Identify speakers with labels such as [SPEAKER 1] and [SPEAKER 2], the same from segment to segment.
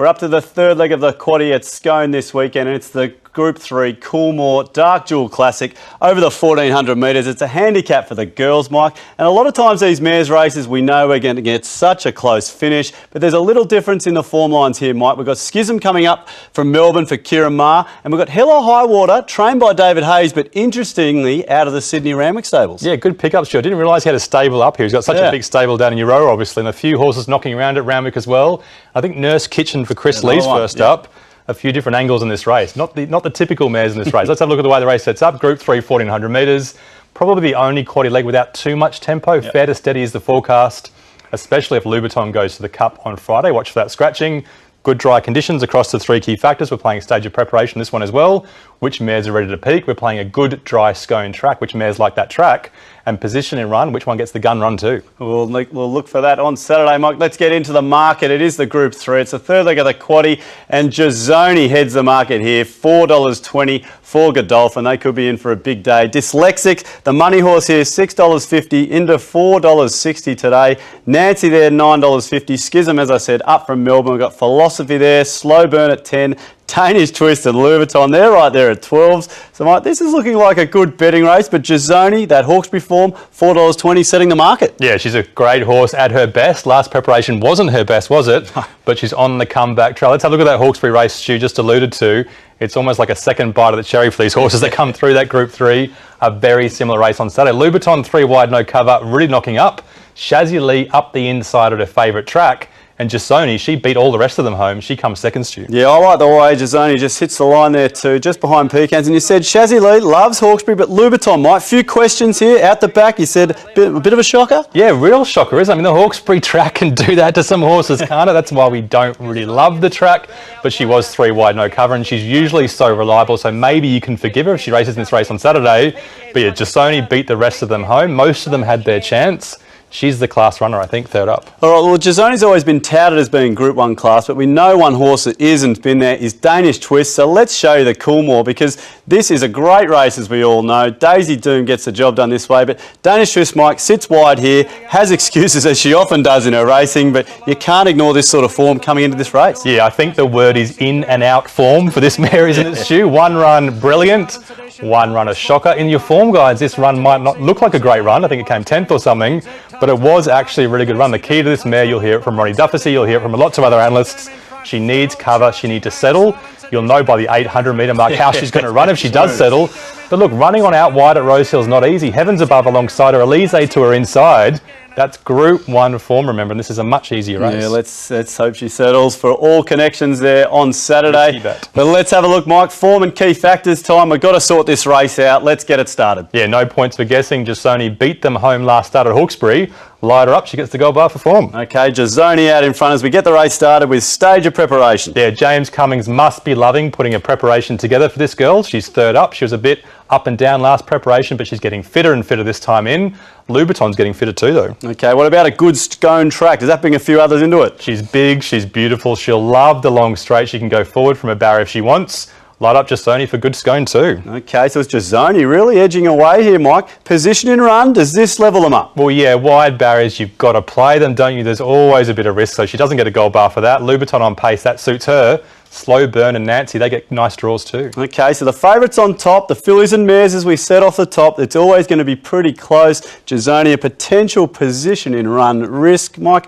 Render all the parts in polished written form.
[SPEAKER 1] We're up to the third leg of the quaddie at Scone this weekend, and it's the Group 3 Coolmore Dark Jewel Classic over the 1400 metres. It's a handicap for the girls, Mike, and a lot of times these mares races we know we're going to get such a close finish, but there's a little difference in the form lines here, Mike. We've got Schism coming up from Melbourne for Kieran Maher, and we've got Hello High Water, trained by David Hayes, but interestingly out of the Sydney Randwick stables.
[SPEAKER 2] Yeah, good pickup, Stuart. I didn't realise he had a stable up here. He's got such a big stable down in Euroa, obviously, and a few horses knocking around at Randwick as well. I think Nurse Kitchen for Chris Lee's first up. A few different angles in this race. Not the typical mares in this race. Let's have a look at the way the race sets up. Group 3, 1400 metres. Probably the only quaddie leg without too much tempo. Fair to steady is the forecast, especially if Louboutin goes to the Cup on Friday. Watch for that scratching. Good dry conditions across the three key factors. We're playing a stage of preparation this one as well. Which mares are ready to peak? We're playing a good dry Scone track. Which mares like that track? And position and run, which one gets the gun run too? We'll
[SPEAKER 1] look for that on Saturday, Mike. Let's get into the market. It is the Group 3. It's the third leg of the quaddie, and GHISONI heads the market here. $4.20 for Godolphin. They could be in for a big day. Dyslexic, the money horse here, $6.50 into $4.60 today. Nancy there, $9.50. Schism, as I said, up from Melbourne. We've got Philosophy there. Slow Burn at 10. Danish Twist and Louboutin, they're right there at 12s. So, Mike, this is looking like a good betting race, but GHISONI, that Hawkesbury form, $4.20 setting the market.
[SPEAKER 2] Yeah, she's a great horse at her best. Last preparation wasn't her best, was it? But she's on the comeback trail. Let's have a look at that Hawkesbury race Stu just alluded to. It's almost like a second bite of the cherry for these horses that come through that Group 3. A very similar race on Saturday. Louboutin, 3 wide, no cover, really knocking up. Shazzy Lee up the inside at her favourite track. And GHISONI, she beat all the rest of them home. She comes second, Stu.
[SPEAKER 1] Yeah, I like the way GHISONI just hits the line there too, just behind Pecans. And you said Shazzy Lee loves Hawkesbury, but Louboutin, Mike, few questions here out the back. You said a bit of a shocker?
[SPEAKER 2] Yeah, real shocker, isn't it? I mean, the Hawkesbury track can do that to some horses, can't it? That's why we don't really love the track. But she was 3 wide, no cover, and she's usually so reliable, so maybe you can forgive her if she races in this race on Saturday. But yeah, GHISONI beat the rest of them home. Most of them had their chance. She's the class runner, I think, third up.
[SPEAKER 1] All right, well, GHISONI's always been touted as being Group 1 class, but we know one horse that isn't been there is Danish Twist. So let's show you the Coolmore, because this is a great race, as we all know. Daisy Doom gets the job done this way, but Danish Twist, Mike, sits wide here, has excuses, as she often does in her racing, but you can't ignore this sort of form coming into this race.
[SPEAKER 2] Yeah, I think the word is in and out form for this mare, isn't it, Stu? One run, brilliant. One run, a shocker. In your form guides, this run might not look like a great run. I think it came 10th or something, but it was actually a really good run. The key to this mare, you'll hear it from Ronnie Dufficy, you'll hear it from lots of other analysts. She needs cover, she needs to settle. You'll know by the 800 metre mark how she's going to run if she does settle. But look, running on out wide at Rosehill is not easy. Heavens above alongside her, Elise to her inside. That's Group 1 form, remember, and this is a much easier race.
[SPEAKER 1] Yeah, let's hope she settles for all connections there on Saturday. But let's have a look, Mike. Form and key factors time. We've got to sort this race out. Let's get it started.
[SPEAKER 2] Yeah, no points for guessing. GHISONI beat them home last start at Hawkesbury. Light her up, she gets the gold bar for form.
[SPEAKER 1] Okay, GHISONI out in front as we get the race started with stage of preparation.
[SPEAKER 2] Yeah, James Cummings must be loving putting a preparation together for this girl. She's third up. She was a bit up and down last preparation, but she's getting fitter and fitter this time in. Louboutin's getting fitter too, though.
[SPEAKER 1] Okay, what about a good Scone track? Does that bring a few others into it?
[SPEAKER 2] She's big, she's beautiful. She'll love the long straight. She can go forward from a barrier if she wants. Light up GHISONI for good Scone too.
[SPEAKER 1] Okay, so it's GHISONI really edging away here, Mike. Position and run, does this level them up?
[SPEAKER 2] Well, yeah, wide barriers, you've got to play them, don't you? There's always a bit of risk, so she doesn't get a gold bar for that. Louboutin on pace, that suits her. Slow Burn and Nancy, they get nice draws too.
[SPEAKER 1] Okay, so the favourites on top, the fillies and mares, as we said off the top, it's always going to be pretty close. GHISONI, a potential position in run risk. Mike,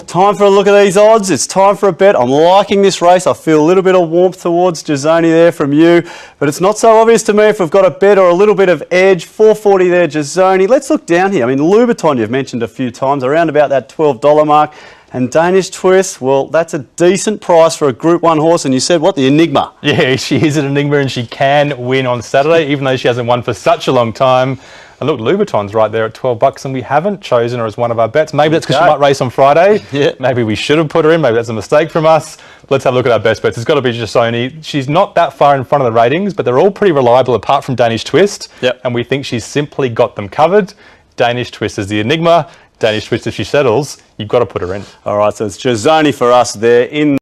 [SPEAKER 1] time for a look at these odds. It's time for a bet. I'm liking this race. I feel a little bit of warmth towards GHISONI there from you, but it's not so obvious to me if we've got a bet or a little bit of edge. $4.40 there, GHISONI. Let's look down here. I mean, Louboutin you've mentioned a few times, around about that $12 mark. And Danish Twist, well, that's a decent price for a Group 1 horse. And you said, what, the Enigma?
[SPEAKER 2] Yeah, she is an Enigma and she can win on Saturday, even though she hasn't won for such a long time. And look, Louboutin's right there at $12 and we haven't chosen her as one of our bets. Maybe that's because she might race on Friday. Yeah. Maybe we should have put her in. Maybe that's a mistake from us. Let's have a look at our best bets. It's got to be GHISONI. She's not that far in front of the ratings, but they're all pretty reliable apart from Danish Twist. Yep. And we think she's simply got them covered. Danish Twist is the Enigma. Danish Twist, if she settles, you've got to put her in.
[SPEAKER 1] All right, so it's GHISONI for us there in